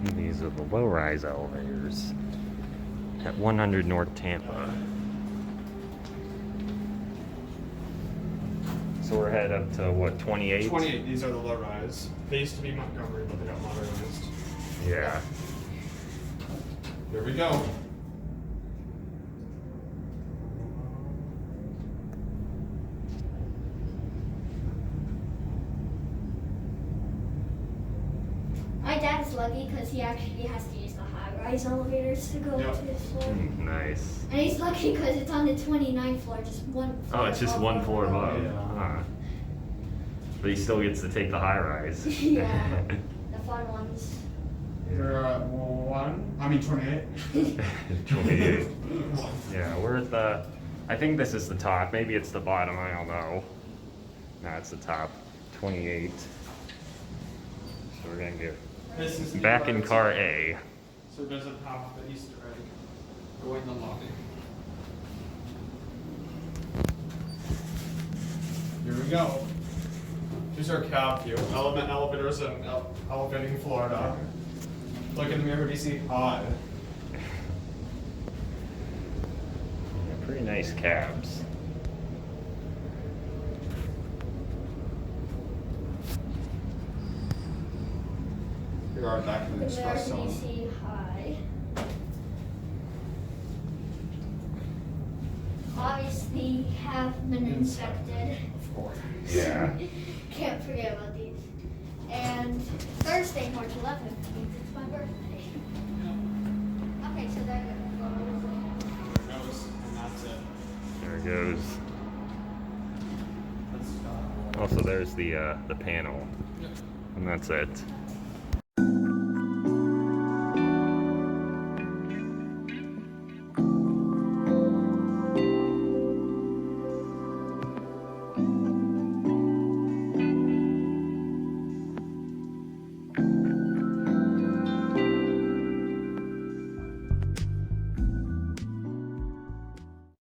These are the low-rise elevators at 100 North Tampa. So we're headed up to what, 28? 28. These are the low rise. They used to be Montgomery, but they got modernized. Yeah. Here we go. My dad's lucky because he actually has to use the high-rise elevators to go to his floor. Nice. And he's lucky because it's on the 29th floor, just one floor. Oh, it's just one floor above. Yeah. Huh. But he still gets to take the high rise. Yeah, the fun ones. We're at 28. 28. Yeah, we're at the, I think this is the top. Maybe it's the bottom, I don't know. No, it's the top. 28. So we're gonna get This is back in car A. So it doesn't have the Easter egg. Go in the lobby. Here we go. Here's our cab view. Element elevators and elevating Florida. Look in the mirror, do you see hot? Yeah, pretty nice cabs. Here are back in the express zone. DC high. Obviously have been inspected. Of course. Yeah. Can't forget about these. And Thursday, March 11th, means it's my birthday. Okay, so there There it goes, and that's it. There it goes. That's Also, there's the panel. yeah. And that's it.